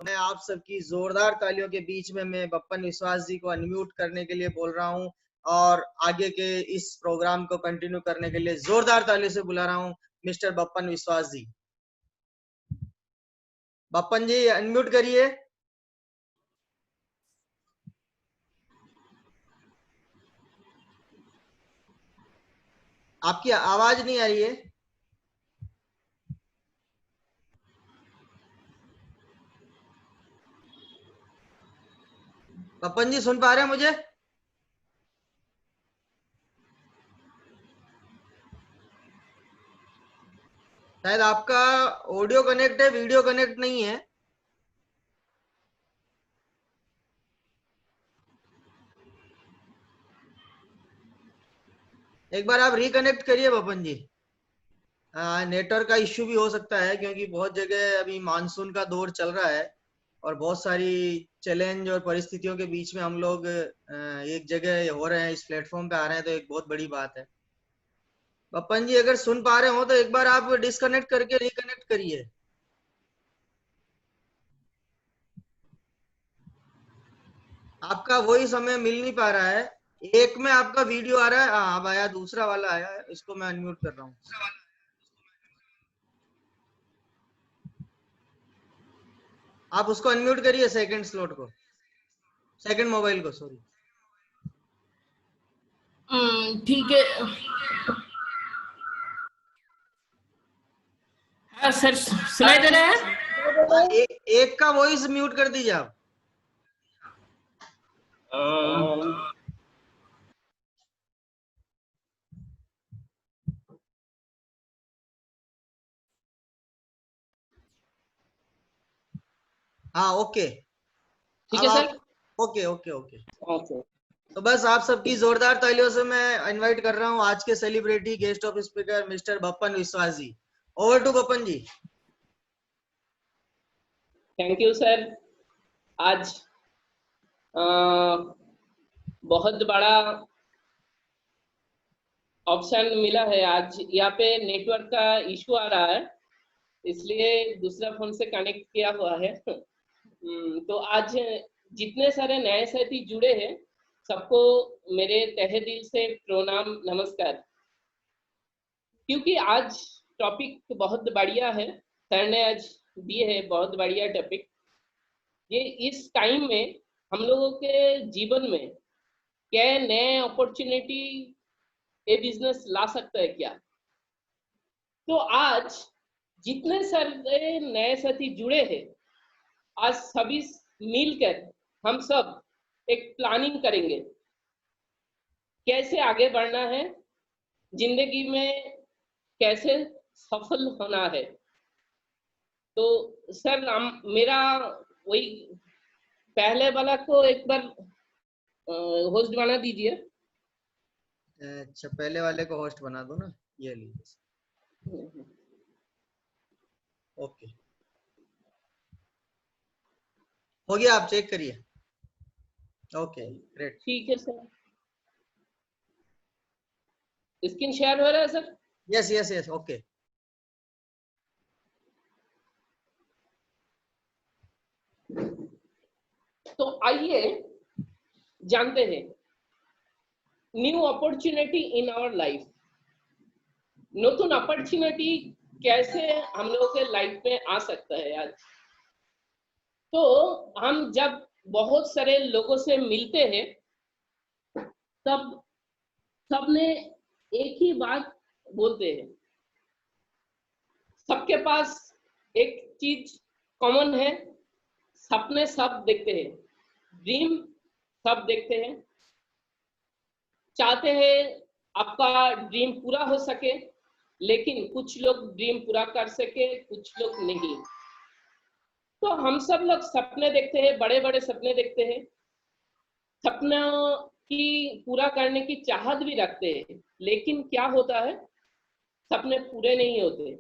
मैं आप सबकी जोरदार तालियों के बीच में मैं बप्पन विश्वास जी को अनम्यूट करने के लिए बोल रहा हूं और आगे के इस प्रोग्राम को कंटिन्यू करने के लिए जोरदार तालियों से बुला रहा हूं मिस्टर बप्पन विश्वास जी। बप्पन जी अनम्यूट करिए। आपकी आवाज नहीं आ रही है। बप्पन जी सुन पा रहे हैं मुझे? शायद आपका ऑडियो कनेक्ट है, वीडियो कनेक्ट नहीं है। एक बार आप रिकनेक्ट करिए बप्पन जी। नेटवर्क का इश्यू भी हो सकता है क्योंकि बहुत जगह अभी मानसून का दौर चल रहा है और बहुत सारी चैलेंज और परिस्थितियों के बीच में हम लोग एक जगह हो रहे हैं, इस प्लेटफॉर्म पे आ रहे हैं, तो एक बहुत बड़ी बात है। बप्पन जी अगर सुन पा रहे हो तो एक बार आप डिस्कनेक्ट करके रिकनेक्ट करिए। आपका वही समय मिल नहीं पा रहा है। एक में आपका वीडियो आ रहा है, हाँ अब आया, दूसरा वाला आया है, इसको मैं अनम्यूट कर रहा हूँ। आप उसको अनम्यूट करिए, सेकंड स्लॉट को, सेकंड मोबाइल को, सॉरी। ठीक है। हाँ सर, सुनाई दे रहा है? एक का वॉइस म्यूट कर दीजिए आप। हाँ ओके, ठीक अब है आप। Sir. Okay okay okay. Okay. तो बस आप सबकी जोरदार तालियों से मैं इनवाइट कर रहा हूँ आज के celebrity guest of speaker mister Bappan Biswas ji. Over to Bappan ji. Thank you sir. आज बहुत बड़ा ऑप्शन मिला है। आज यहाँ पे नेटवर्क का इशू आ रहा है, इसलिए दूसरा फोन से कनेक्ट किया हुआ है। तो आज जितने सारे नए साथी जुड़े हैं सबको मेरे तहे दिल से प्रणाम, नमस्कार। क्योंकि आज टॉपिक बहुत बढ़िया है, सर ने आज दिए है बहुत बढ़िया टॉपिक। ये इस टाइम में हम लोगों के जीवन में क्या नए अपॉर्चुनिटी ये बिजनेस ला सकता है क्या? तो आज जितने सारे नए साथी जुड़े हैं, आज सभी मिलकर हम सब एक प्लानिंग करेंगे कैसे आगे बढ़ना है, जिंदगी में कैसे सफल होना है। तो सर मेरा वही पहले वाला को एक बार होस्ट बना दीजिए। अच्छा, पहले वाले को होस्ट बना दो ना, ये लीजिए। ओके, हो गया, आप चेक करिए। Okay great. ठीक है सर। स्क्रीन शेयर हो रहा है sir? Yes yes yes, okay. तो आइए जानते हैं new opportunity in our life. नতুन अपॉर्चुनिटी कैसे हम लोगों के लाइफ में आ सकता है आज। तो हम जब बहुत सारे लोगों से मिलते हैं तब सबने एक ही बात बोलते हैं, सबके पास एक चीज कॉमन है, सपने सब देखते हैं, ड्रीम सब देखते हैं, चाहते हैं आपका ड्रीम पूरा हो सके। लेकिन कुछ लोग ड्रीम पूरा कर सके, कुछ लोग नहीं। तो हम सब लोग सपने देखते हैं, बड़े बड़े सपने देखते हैं, सपनों की पूरा करने की चाहत भी रखते हैं। लेकिन क्या होता है, सपने पूरे नहीं होते।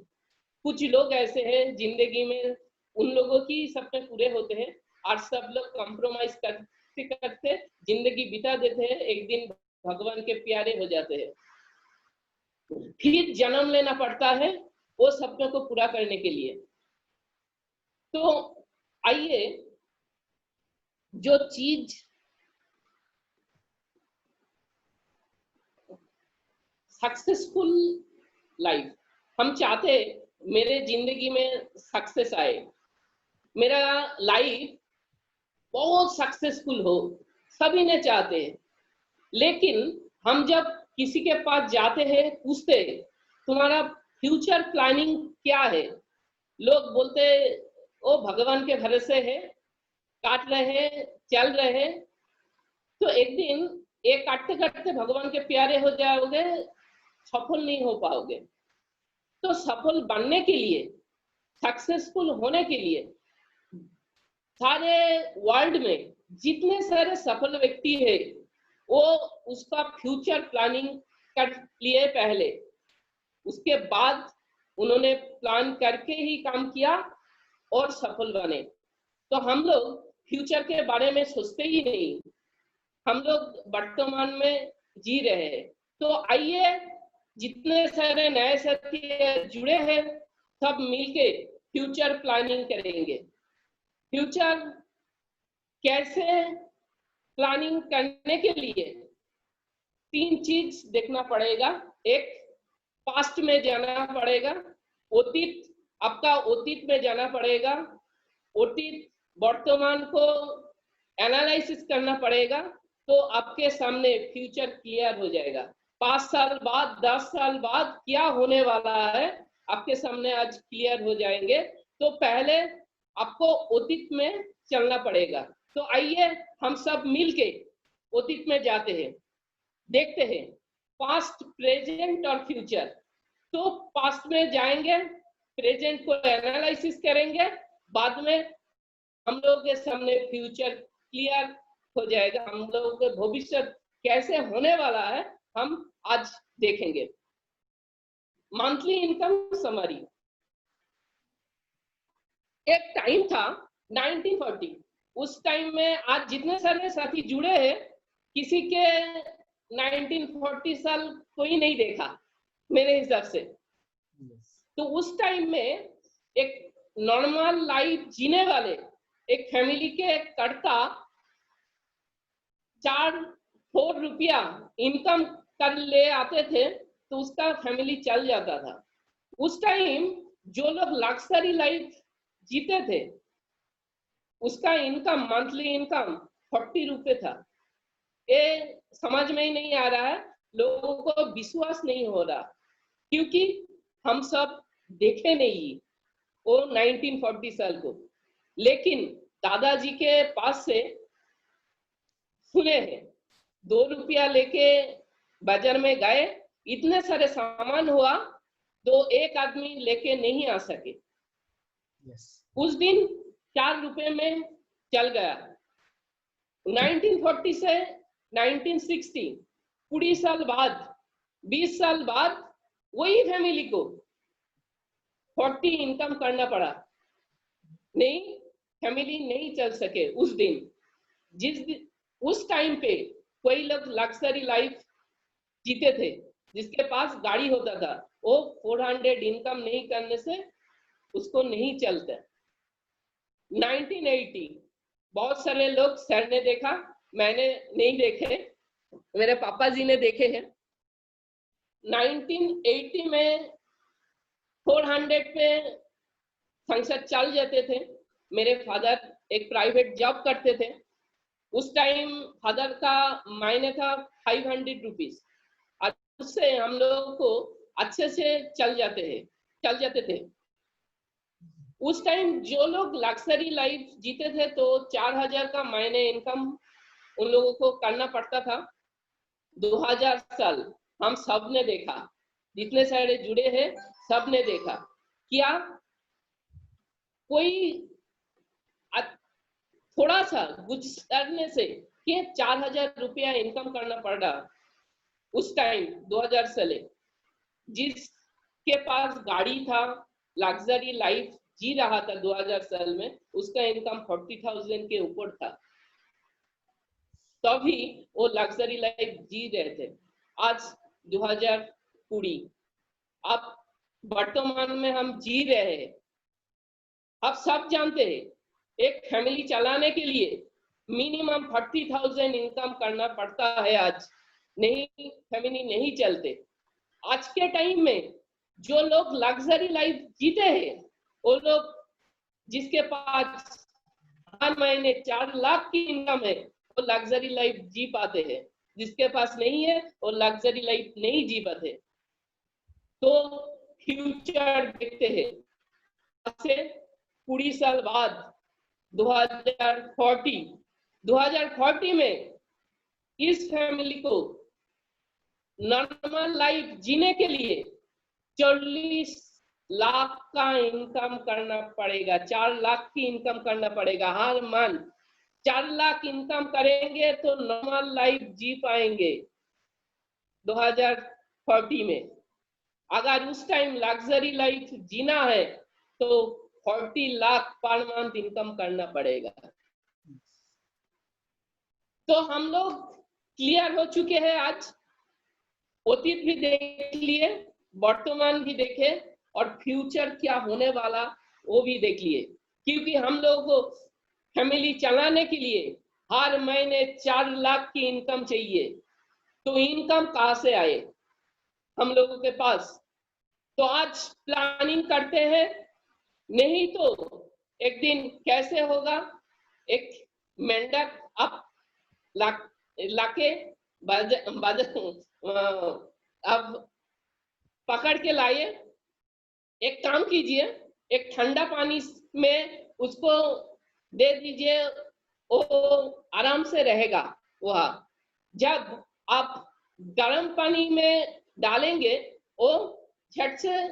कुछ लोग ऐसे हैं जिंदगी में उन लोगों की सपने पूरे होते हैं और सब लोग कॉम्प्रोमाइज करते करते जिंदगी बिता देते हैं, एक दिन भगवान के प्यारे हो जाते हैं, फिर जन्म लेना पड़ता है वो सपने को पूरा करने के लिए। तो आइए जो चीज सक्सेसफुल लाइफ हम चाहते, मेरे जिंदगी में सक्सेस आए, मेरा लाइफ बहुत सक्सेसफुल हो, सभी ने चाहते हैं। लेकिन हम जब किसी के पास जाते हैं, पूछते तुम्हारा फ्यूचर प्लानिंग क्या है, लोग बोलते ओ भगवान के भरोसे है, काट रहे हैं, चल रहे हैं। तो एक दिन एक काटते काटते भगवान के प्यारे हो जाओगे, सफल नहीं हो पाओगे। तो सफल बनने के लिए, सक्सेसफुल होने के लिए, सारे वर्ल्ड में जितने सारे सफल व्यक्ति है, वो उसका फ्यूचर प्लानिंग कर लिए पहले, उसके बाद उन्होंने प्लान करके ही काम किया और सफल बने। तो हम लोग फ्यूचर के बारे में सोचते ही नहीं, हम लोग वर्तमान में जी रहे हैं। तो आइए जितने सारे नए साथी जुड़े हैं, सब मिलके फ्यूचर प्लानिंग करेंगे। फ्यूचर कैसे प्लानिंग करने के लिए 3 चीज देखना पड़ेगा। एक, पास्ट में जाना पड़ेगा, अतीत, आपका अतीत में जाना पड़ेगा, अतीत वर्तमान को एनालिसिस करना पड़ेगा, तो आपके सामने फ्यूचर क्लियर हो जाएगा। 5 साल बाद, 10 साल बाद क्या होने वाला है, आपके सामने आज क्लियर हो जाएंगे। तो पहले आपको अतीत में चलना पड़ेगा। तो आइए हम सब मिलके अतीत में जाते हैं, देखते हैं पास्ट, प्रेजेंट और फ्यूचर। तो पास्ट में जाएंगे, प्रेजेंट को एनालिसिस करेंगे, बाद में हम लोगों के सामने फ्यूचर क्लियर हो जाएगा। हम लोगों के भविष्य कैसे होने वाला है, हम आज देखेंगे। Monthly income summary. एक टाइम था 1940, उस टाइम में आज जितने सारे साथी जुड़े हैं, किसी के 1940 साल कोई नहीं देखा मेरे हिसाब से। तो उस टाइम में एक नॉर्मल लाइफ जीने वाले एक फैमिली के कर्ता 4 रुपया इनकम कर ले आते थे, तो उसका फैमिली चल जाता था। उस टाइम जो लोग लग्जरी लाइफ जीते थे, उसका इनकम, मंथली इनकम 40 रुपए था। ये समझ में ही नहीं आ रहा है, लोगों को विश्वास नहीं हो रहा, क्योंकि हम सब देखे नहीं वो 1940 साल को। लेकिन दादाजी के पास से सुने हैं, 2 रुपया लेके बाजार में गए, इतने सारे सामान हुआ, तो एक आदमी लेके नहीं आ सके। उस दिन 4 रुपए में चल गया। 1940 से 1960, 20 साल बाद, 20 साल बाद वही फैमिली को 40 इनकम करना पड़ा। नहीं, फैमिली नहीं चल सके उस दिन। उस टाइम पे कोई लोग लग्जरी लाइफ जीते थे, जिसके पास गाड़ी होता था, वो 400 इनकम नहीं करने से उसको नहीं चलता। 1980 बहुत सारे लोग, सर ने देखा, मैंने नहीं देखे, मेरे पापा जी ने देखे हैं। 1980 में 400 पे संसद चल जाते थे। मेरे फादर एक प्राइवेट जॉब करते थे। उस टाइम फादर का मायने था 500 रुपीज। उससे हम लोगों को अच्छे से चल जाते थे। उस टाइम जो लोग लग्जरी लाइफ जीते थे, तो 4000 का महीने इनकम उन लोगों को करना पड़ता था। 2000 साल हम सब ने देखा, जितने सारे जुड़े हैं सब ने देखा, क्या कोई थोड़ा सा गुजरने से कि 4000 रुपया इनकम करना पड़ रहा। उस टाइम 2000 साले जिसके पास गाड़ी था, लग्जरी लाइफ जी रहा था 2000 साल में, उसका इनकम 40,000 के ऊपर था, तभी वो लग्जरी लाइफ जी रहे थे। आज 2020, अब वर्तमान में हम जी रहे हैं। अब सब जानते हैं एक फैमिली चलाने के लिए मिनिमम 40,000 इनकम करना पड़ता है आज, नहीं फैमिली नहीं चलते। आज के टाइम में जो लोग लग्जरी लाइफ जीते हैं, वो लोग जिसके पास हर महीने 4 लाख की इनकम है, वो लग्जरी लाइफ जी पाते हैं। जिसके पास नहीं है, वो लग्जरी लाइफ नहीं जी पाते। तो फ्यूचर देखते हैं, से 20 साल बाद 2040 में इस फैमिली को नॉर्मल लाइफ जीने के लिए 40 लाख का इनकम करना पड़ेगा, 4 लाख की इनकम करना पड़ेगा हर मंथ। 4 लाख इनकम करेंगे तो नॉर्मल लाइफ जी पाएंगे 2040 में। अगर उस टाइम लग्जरी लाइफ जीना है तो 40 लाख पर मंथ इनकम करना पड़ेगा। तो हम लोग क्लियर हो चुके हैं, आज अतीत भी देख लिए, वर्तमान भी देखे और फ्यूचर क्या होने वाला वो भी देख लिए। क्योंकि हम लोग को फैमिली चलाने के लिए हर महीने 4 लाख की इनकम चाहिए, तो इनकम कहाँ से आए हम लोगों के पास? तो आज प्लानिंग करते हैं, नहीं तो एक दिन कैसे होगा, एक मेंढक आप लाके अब पकड़ के लाइए, एक काम कीजिए, एक ठंडा पानी में उसको दे दीजिए, वो आराम से रहेगा वह। जब आप गर्म पानी में डालेंगे वो झट से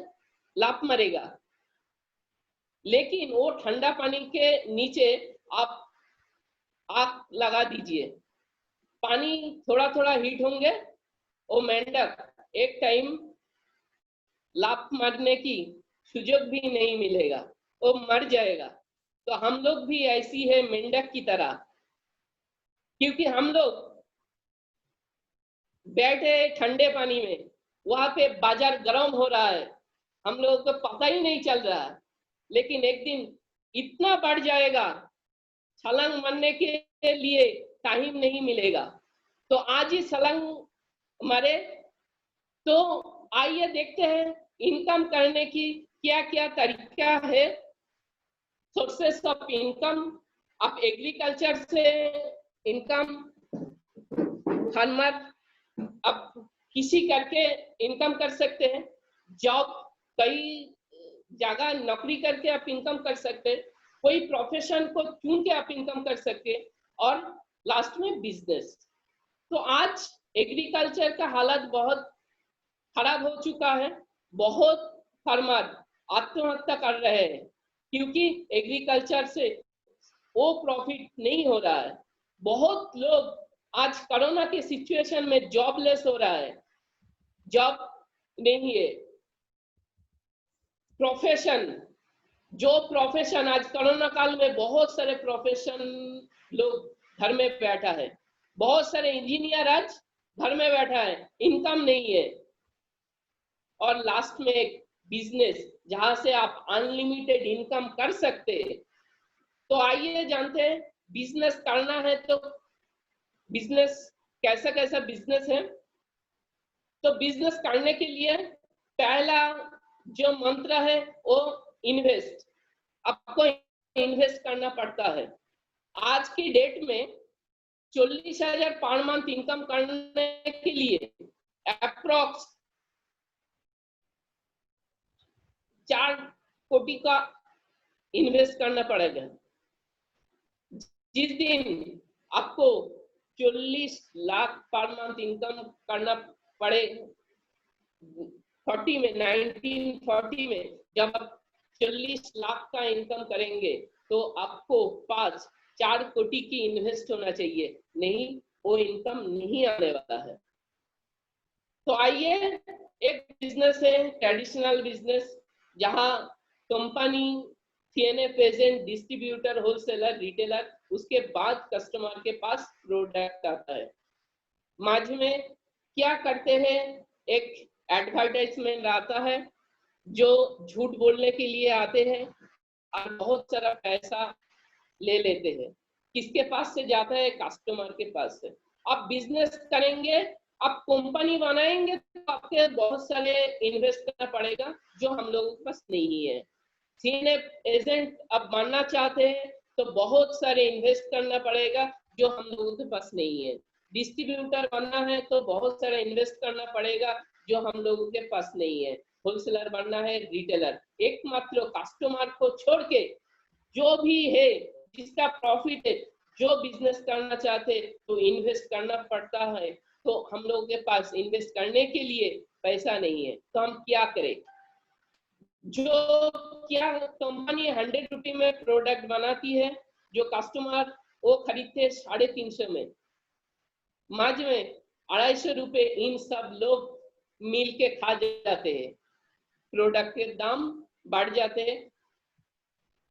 लात मरेगा। लेकिन वो ठंडा पानी के नीचे आप आग लगा दीजिए, पानी थोड़ा थोड़ा हीट होंगे, वो मेंढक एक टाइम लात मारने की सुयोग भी नहीं मिलेगा, वो मर जाएगा। तो हम लोग भी ऐसी है मेंढक की तरह, क्योंकि हम लोग बैठे ठंडे पानी में, वहां पे बाजार गर्म हो रहा है, हम लोगों को पता ही नहीं चल रहा है। लेकिन एक दिन इतना बढ़ जाएगा, छलांग मारने के लिए टाइम नहीं मिलेगा, तो आज ही छलांग मारे। तो आइए देखते हैं इनकम करने की क्या क्या तरीका है, सोर्सेस ऑफ इनकम। आप एग्रीकल्चर से इनकम, फार्मर आप किसी करके इनकम कर सकते हैं, जॉब कई जगह नौकरी करके आप इनकम कर सकते हैं, कोई प्रोफेशन को चुन के आप इनकम कर सकते हैं, और लास्ट में बिजनेस। तो आज एग्रीकल्चर का हालत बहुत खराब हो चुका है, बहुत फार्मर आत्महत्या कर रहे हैं, क्योंकि एग्रीकल्चर से वो प्रॉफिट नहीं हो रहा है। बहुत लोग आज कोरोना के सिचुएशन में जॉबलेस हो रहा है, जॉब नहीं है। प्रोफेशन, जो प्रोफेशन आज कोरोना काल में बहुत सारे प्रोफेशन लोग घर में बैठा है, बहुत सारे इंजीनियर आज घर में बैठा है, इनकम नहीं है। और लास्ट में एक बिजनेस जहां से आप अनलिमिटेड इनकम कर सकते हैं। तो आइए जानते हैं बिजनेस करना है तो बिजनेस कैसा कैसा बिजनेस है। तो बिजनेस करने के लिए पहला जो मंत्र है वो इन्वेस्ट, आपको इन्वेस्ट करना पड़ता है। आज की डेट में 40,000 पर मंथ इनकम करने के लिए अप्रोक्स 4 कोटी का इन्वेस्ट करना पड़ेगा। जिस दिन आपको 40 लाख पर मंथ इनकम करना पड़े, 1940 में जब आप 40 लाख का इनकम करेंगे तो आपको पास 4 कोटी की इन्वेस्ट होना चाहिए, नहीं वो इनकम नहीं आने वाला है। तो आइए, एक बिजनेस है ट्रेडिशनल बिजनेस, जहां company CNA present, distributor, wholesaler, retailer, उसके बाद कस्टमर के पास प्रोडक्ट आता है। माझ में क्या करते हैं, एक एडवर्टाइजमेंट आता है, जो झूठ बोलने के लिए आते हैं और बहुत सारा पैसा ले लेते हैं। किसके पास से जाता है? कस्टमर के पास से। आप बिजनेस करेंगे, आप कंपनी बनाएंगे तो आपके बहुत सारे इन्वेस्ट करना पड़ेगा जो हम लोगों के पास नहीं है। सीएनए एजेंट आप बनना चाहते हैं तो बहुत सारे इन्वेस्ट करना पड़ेगा जो हम लोगों के पास नहीं है। डिस्ट्रीब्यूटर बनना है तो बहुत सारा इन्वेस्ट करना पड़ेगा जो हम लोगों के पास नहीं है। होलसेलर बनना है, रिटेलर, एकमात्र कस्टमर को छोड़ के जो भी है, जिसका प्रॉफिट है, जो बिजनेस करना चाहते तो इन्वेस्ट करना पड़ता है। तो हम लोगों के पास इन्वेस्ट करने के लिए पैसा नहीं है, तो हम क्या करें? जो क्या कंपनी 100 रुपये में प्रोडक्ट बनाती है, जो कस्टमर वो खरीदते हैं 350 में, माज में 250 रुपये इन सब लोग मिल के खा जाते हैं, प्रोडक्ट के दाम बढ़ जाते हैं।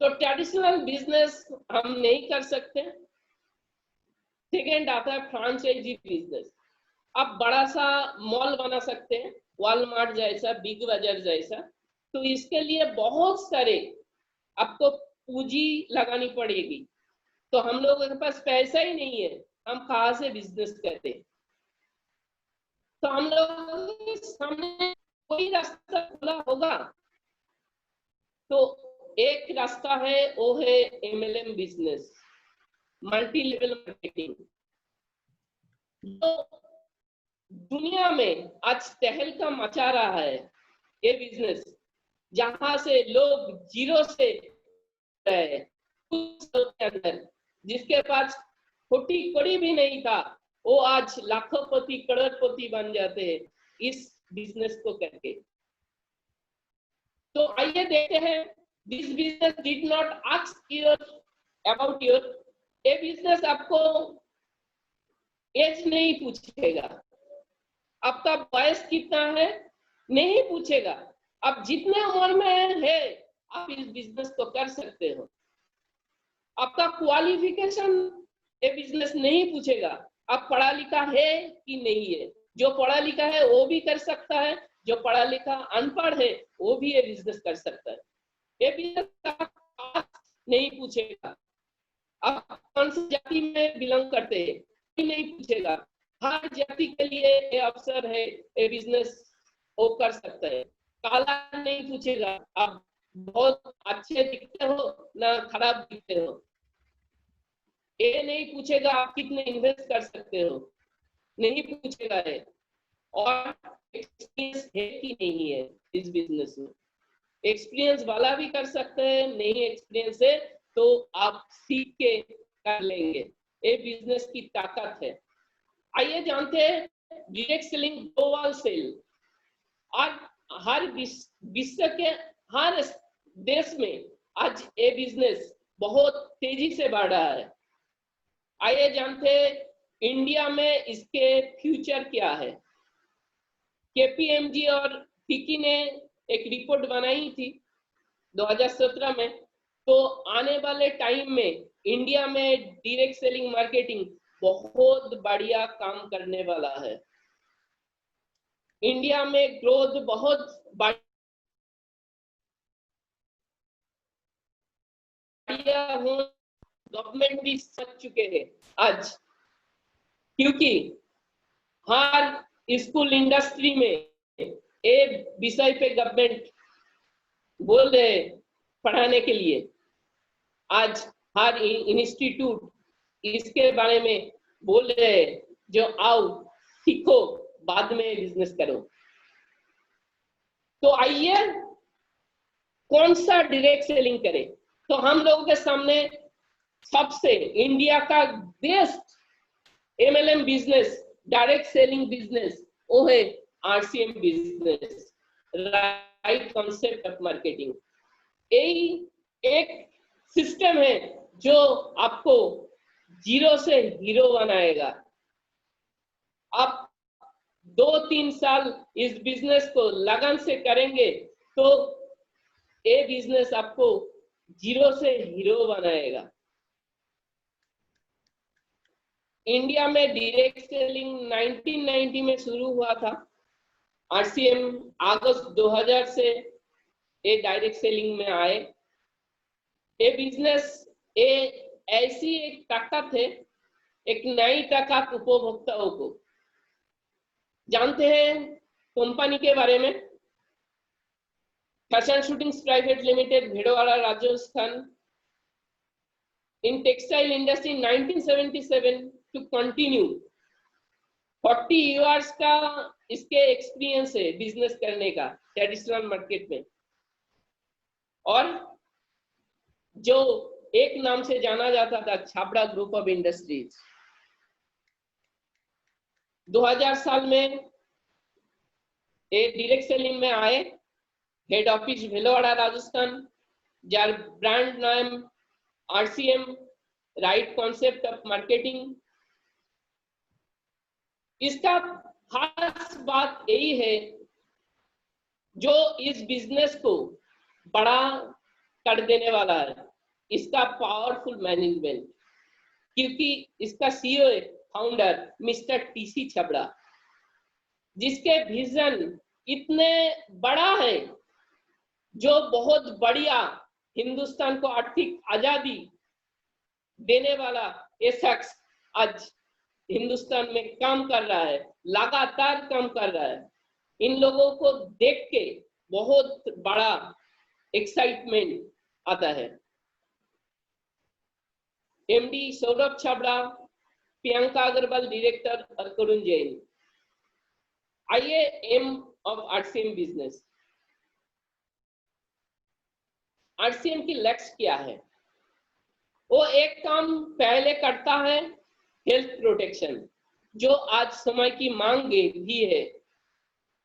तो ट्रेडिशनल बिजनेस हम नहीं कर सकते। सेकेंड आता है फ्रांचाइजी बिजनेस। आप बड़ा सा मॉल बना सकते हैं, वॉलमार्ट जैसा, बिग बाजार जैसा। तो इसके लिए बहुत सारे आपको पूंजी लगानी पड़ेगी। तो हम लोगों के पास पैसा ही नहीं है, हम कहाँ से बिजनेस करते? तो हम लोग के सामने कोई रास्ता खुला होगा। तो एक रास्ता है, वो है MLM business, multi level marketing. तो दुनिया में आज तहलका मचा रहा है ये बिजनेस, जहां से लोग जीरो से कुछ साल के अंदर, जिसके पास खोटी कड़ी भी नहीं था, वो आज लाखोंपति करोड़पति बन जाते हैं इस बिजनेस को करके। तो आइए देखते हैं, this business did not ask your about your, ये बिजनेस आपको एज नहीं पूछेगा, आपका वयस कितना है नहीं पूछेगा, आप जितने उम्र में है आप इस बिजनेस को कर सकते हो। आपका क्वालिफिकेशन ये बिजनेस नहीं पूछेगा, आप पढ़ा लिखा है कि नहीं है। जो पढ़ा लिखा है वो भी कर सकता है, जो पढ़ा लिखा अनपढ़ है वो भी ये बिजनेस कर सकता है। ये बिजनेस नहीं पूछेगा आप कौन सी जाति में बिलोंग करते हैं, नहीं पूछेगा। हर जाति के लिए ये अवसर है, ये बिजनेस वो कर सकता है। काला नहीं पूछेगा, आप बहुत अच्छे दिखते हो ना खराब दिखते हो। ये नहीं पूछेगा आप कितने इन्वेस्ट कर सकते हो, नहीं पूछेगा है। और एक्सपीरियंस है कि नहीं है इस बिजनेस में, एक्सपीरियंस वाला भी कर सकते हैं, नहीं एक्सपीरियंस है तो आप सीख के कर लेंगे। ये बिजनेस की ताकत है। आइए जानते हैं डायरेक्ट सेलिंग, ग्लोबल सेल। आज हर विश्व के हर देश में आज ये बिजनेस बहुत तेजी से बढ़ रहा है। आइए जानते हैं इंडिया में इसके फ्यूचर क्या है। केपीएमजी और फिक्की ने एक रिपोर्ट बनाई थी 2017 में। तो आने वाले टाइम में इंडिया में डायरेक्ट सेलिंग मार्केटिंग बहुत बढ़िया काम करने वाला है। इंडिया में ग्रोथ बहुत बढ़िया हो, गवर्नमेंट भी समझ चुके हैं आज, क्योंकि हर स्कूल इंडस्ट्री में एक विषय पे गवर्नमेंट बोल रहे पढ़ाने के लिए। आज हर इंस्टीट्यूट इसके बारे में बोल रहे हैं, जो आओ सीखो बाद में बिजनेस करो। तो आइए कौन सा डायरेक्ट सेलिंग करें। तो हम लोगों के सामने सबसे इंडिया का best MLM business, direct selling business, वो है RCM business, right concept of marketing. यही एक सिस्टम है जो आपको जीरो से हीरो बनाएगा। आप 2-3 साल इस बिजनेस को लगन से करेंगे तो ये बिजनेस आपको जीरो से हीरो बनाएगा। इंडिया में डायरेक्ट सेलिंग 1990 में शुरू हुआ था। आरसीएम अगस्त 2000 से ये डायरेक्ट सेलिंग में आए। ये बिजनेस ये ऐसी एक ताकत है, एक नई ताकत उपभोक्ताओं को। जानते हैं कंपनी के बारे में, fashion shootings private limited, Bhedowada, Rajasthan. In textile industry 1977 to continue 40 years का इसके एक्सपीरियंस है बिजनेस करने का ट्रेडिशनल मार्केट में। और जो एक नाम से जाना जाता था, छाबड़ा ग्रुप ऑफ इंडस्ट्रीज, 2000 साल में एक डायरेक्ट सेलिंग में आए। Head office Bhilwara, Rajasthan. Jar brand नाम RCM, right concept of marketing. इसका खास बात यही है, जो इस बिजनेस को बड़ा कर देने वाला है, इसका पावरफुल मैनेजमेंट। क्योंकि इसका CEO founder mister TC Chhabra, जिसके विजन इतने बड़ा है, जो बहुत बढ़िया हिंदुस्तान को आर्थिक आजादी देने वाला ये शख्स आज हिंदुस्तान में काम कर रहा है, लगातार काम कर रहा है। इन लोगों को देख के बहुत बड़ा एक्साइटमेंट आता है। MD सौरभ छाबड़ा, प्रियंका अग्रवाल डायरेक्टर और करुण जैन। आइए aim of RCM business. RCM की लक्ष्य क्या है? वो एक काम पहले करता है, हेल्थ प्रोटेक्शन, जो आज समय की मांग भी है।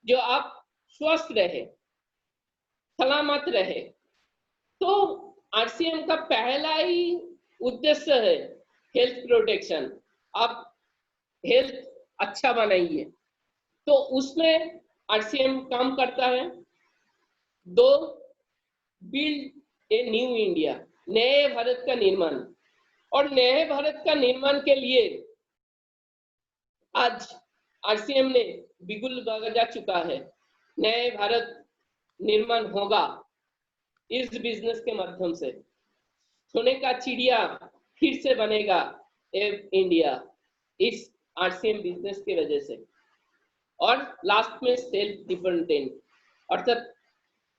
जो आप स्वस्थ रहे, सलामत रहे, तो RCM का पहला ही उद्देश्य है हेल्थ प्रोटेक्शन। आप हेल्थ अच्छा बनाइए, तो उसमें RCM काम करता है। 2, बिल्ड ए न्यू इंडिया, नए भारत का निर्माण। और नए भारत का निर्माण के लिए आज RCM ने बिगुल बजा चुका है। नए भारत निर्माण होगा इस बिजनेस के माध्यम से। सोने का चिड़िया फिर से बनेगा इंडिया, इस RCM बिजनेस की वजह से। और लास्ट में सेल्फ डिपेंडेंट, अर्थात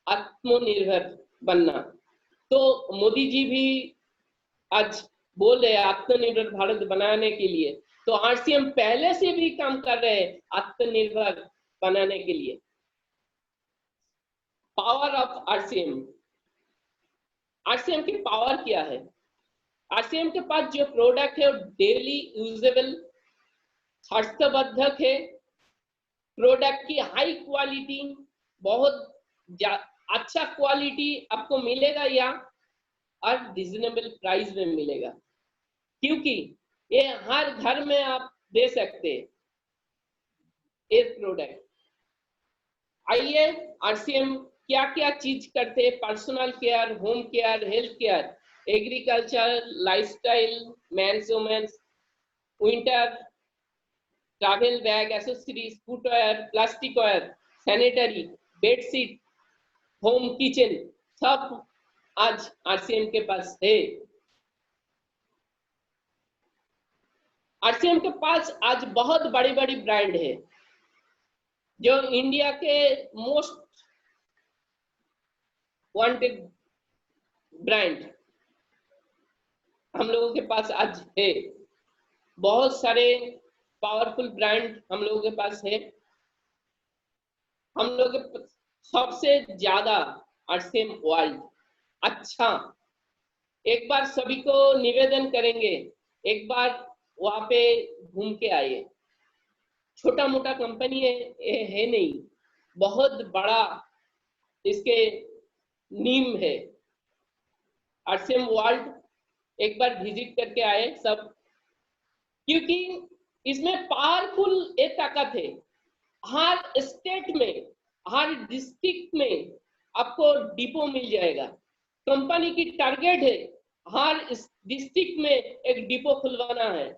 आत्मनिर्भर बनना। तो मोदी जी भी आज बोल रहे हैं आत्मनिर्भर भारत बनाने के लिए, तो RCM पहले से भी काम कर रहे हैं आत्मनिर्भर बनाने के लिए। Power of RCM। RCM की पावर क्या है? RCM के पास जो प्रोडक्ट है वो डेली यूजेबल, हस्तबद्धक है। प्रोडक्ट की हाई क्वालिटी, बहुत अच्छा क्वालिटी आपको मिलेगा या और रिजनेबल प्राइस में मिलेगा, क्योंकि ये हर घर में आप दे सकते हैं ये प्रोडक्ट। आइए RCM क्या क्या चीज करते हैं? Personal care, home care, health care, agriculture, lifestyle, men's women's, winter, travel bag, accessories, footwear, plastic ware, sanitary, bedsheet, home kitchen, सब आज RCM के पास है। RCM के पास आज बहुत बड़ी बड़ी ब्रांड है, जो इंडिया के मोस्ट वांटेड ब्रांड हम लोगों के पास आज है। बहुत सारे पावरफुल ब्रांड हम लोगों के पास है। हम लोग सबसे ज्यादा RCM वर्ल्ड। अच्छा, एक बार सभी को निवेदन करेंगे, एक बार वहां पे घूम के आइए। छोटा मोटा कंपनी है नहीं, बहुत बड़ा इसके नीम है। RCM वर्ल्ड एक बार विजिट करके आए सब, क्योंकि इसमें पावरफुल एक ताकत है। हर स्टेट में, हर डिस्ट्रिक्ट में आपको डिपो मिल जाएगा। कंपनी की टारगेट है हर डिस्ट्रिक्ट में एक डिपो खुलवाना है।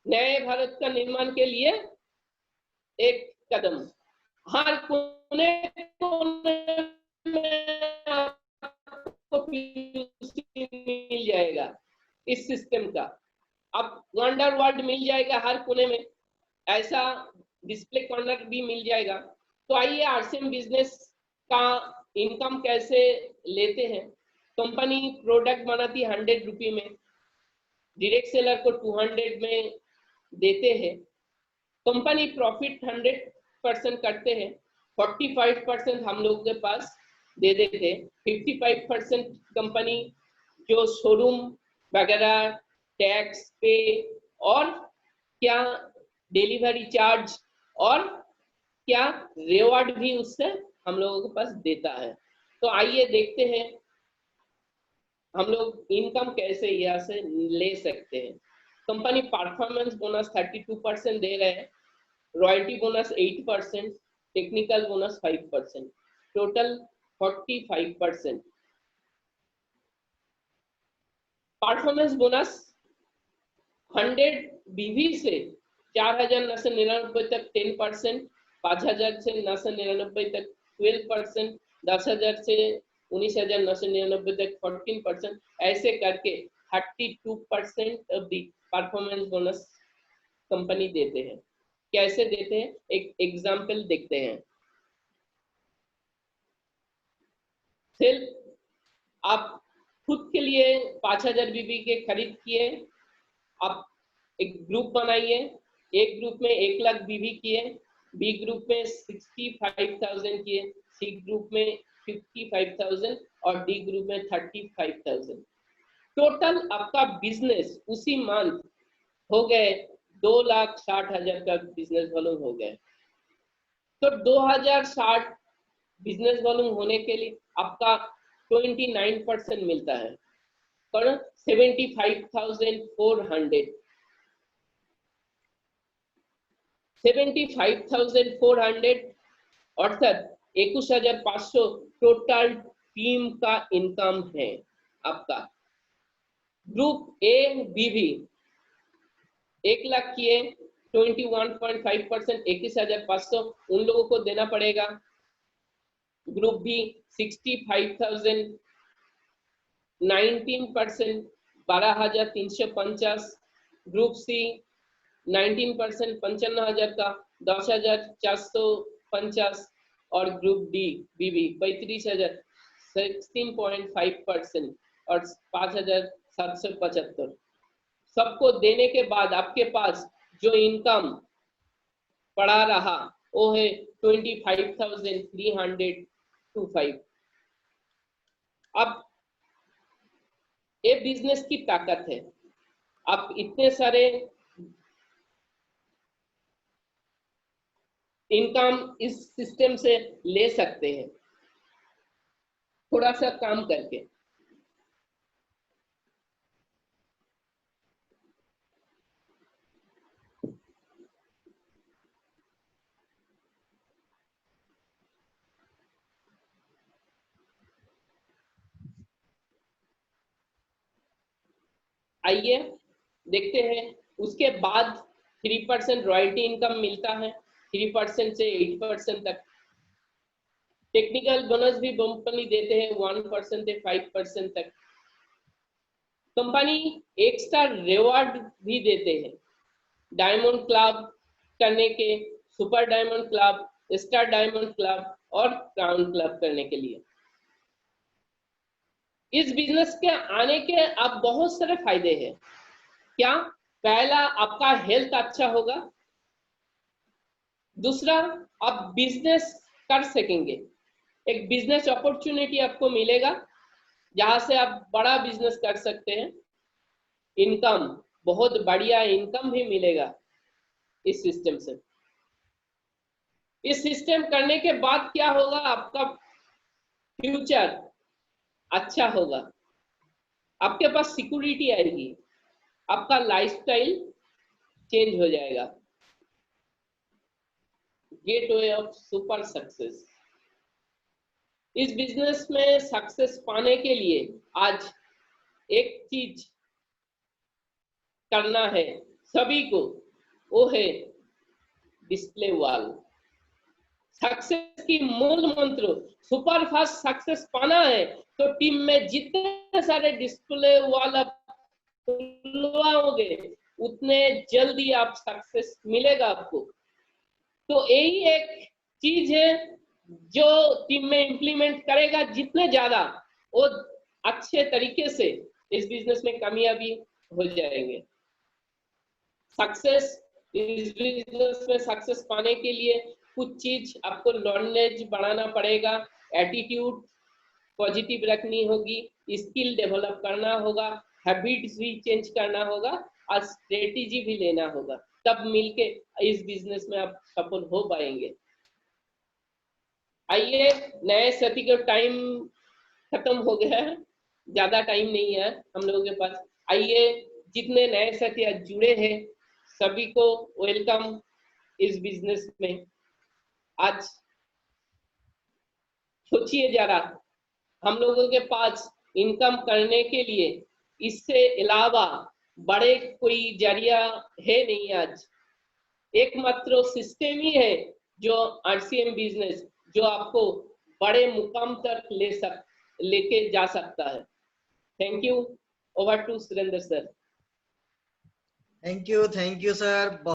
नए भारत का निर्माण के लिए एक कदम। हर कोने में आपको PUC मिल जाएगा। इस सिस्टम का। अब वंडर वर्ल्ड मिल जाएगा हर कोने में, ऐसा डिस्प्ले कॉर्नर भी मिल जाएगा। तो आइए आरसीएम बिजनेस का इनकम कैसे लेते हैं। कंपनी प्रोडक्ट बनाती है 100 रुपये में, डायरेक्ट सेलर को 200 में देते हैं। कंपनी प्रॉफिट 100% करते हैं, 45% हम लोग के पास दे देते हैं, 55% कंपनी जो शोरूम वगैरह टैक्स पे और क्या डिलीवरी चार्ज और क्या रिवार्ड भी उससे हम लोगों के पास देता है। तो आइए देखते हैं हम लोग इनकम कैसे यहाँ से ले सकते हैं। कंपनी परफॉर्मेंस बोनस 32% दे रहे हैं, royalty bonus 8%, technical bonus 5%, total 45%। Performance bonus 100 बीवी से 4,999 तक 10%, 5,000 से 999 तक 12%, 10,000 से 19,999 तक 14%, ऐसे करके 32% of the performance bonus company देते हैं। कैसे देते हैं एक एग्जांपल देखते हैं। सेल आप खुद के लिए 5,000 बीबी के खरीद किए, आप एक ग्रुप बनाइए, एक ग्रुप में 1 लाख बीबी किए, बी ग्रुप में 65,000 किए, सी ग्रुप में 55,000 और डी ग्रुप में 35,000। टोटल आपका बिजनेस उसी मंथ हो गए 2,60,000 का बिजनेस वॉल्यूम हो गए। तो 2,060 बिजनेस वॉल्यूम होने के लिए आपका 29% मिलता है, पर 75,400 अर्थात 21,500 टोटल टीम का इनकम है आपका। ग्रुप ए बी भी 1 लाख किए, 21.5% 21,500 उन लोगों को देना पड़ेगा। ग्रुप बी 65,000 19% 12,350, ग्रुप सी 19% 55,000 का 10,450 और ग्रुप डी बीबी 35,000 16.5% और 5,775। सबको देने के बाद आपके पास जो इनकम पड़ा रहा वो है 25,325। अब ये बिजनेस की ताकत है, आप इतने सारे इनकम इस सिस्टम से ले सकते हैं थोड़ा सा काम करके। आइए देखते हैं। उसके बाद 3% रॉयल्टी इनकम मिलता है, 3% से 8% तक। टेक्निकल बोनस भी कंपनी देते हैं 1% से 5% तक। कंपनी एक्स्ट्रा रिवॉर्ड भी देते हैं, डायमंड क्लब करने के, super diamond club, star diamond club और क्राउन क्लब करने के लिए। इस बिजनेस के आने के अब बहुत सारे फायदे हैं। क्या? पहला, आपका हेल्थ अच्छा होगा। दूसरा, आप बिजनेस कर सकेंगे, एक बिजनेस अपॉर्चुनिटी आपको मिलेगा जहां से आप बड़ा बिजनेस कर सकते हैं। इनकम, बहुत बढ़िया इनकम भी मिलेगा इस सिस्टम से। इस सिस्टम करने के बाद क्या होगा, आपका फ्यूचर अच्छा होगा, आपके पास सिक्योरिटी आएगी, आपका लाइफस्टाइल चेंज हो जाएगा। Gateway of super success. इस बिजनेस में सक्सेस पाने के लिए आज एक चीज करना है सभी को, वो है डिस्प्ले वॉल। सक्सेस की मूल मंत्र, सुपर फास्ट सक्सेस पाना है तो टीम में जितने सारे डिस्प्ले वॉल खुलवाओगे उतने जल्दी आप सक्सेस मिलेगा आपको। तो यही एक चीज है जो टीम में इम्प्लीमेंट करेगा जितने ज्यादा, वो अच्छे तरीके से इस बिजनेस में कामयाबी हो जाएंगे। सक्सेस, इस बिजनेस में सक्सेस पाने के लिए कुछ चीज आपको नॉलेज बढ़ाना पड़ेगा, एटीट्यूड पॉजिटिव रखनी होगी, स्किल डेवलप करना होगा, हैबिट्स भी चेंज करना होगा और स्ट्रेटेजी भी लेना होगा, तब मिलके इस बिजनेस में आप सफल हो पाएंगे। आइए, नए साथी का टाइम खत्म हो गया है, ज्यादा टाइम नहीं है हम लोगों के पास। आइए, जितने नए साथी आज जुड़े हैं सभी को वेलकम इस बिजनेस में। आज सोचिए जरा, हम लोगों के पास इनकम करने के लिए इससे अलावा बड़े कोई जरिया है नहीं। आज एकमात्र सिस्टम ही है जो आरसीएम बिजनेस, जो आपको बड़े मुकाम तक लेके जा सकता है। Thank you. Over to Surendra sir. Thank you sir.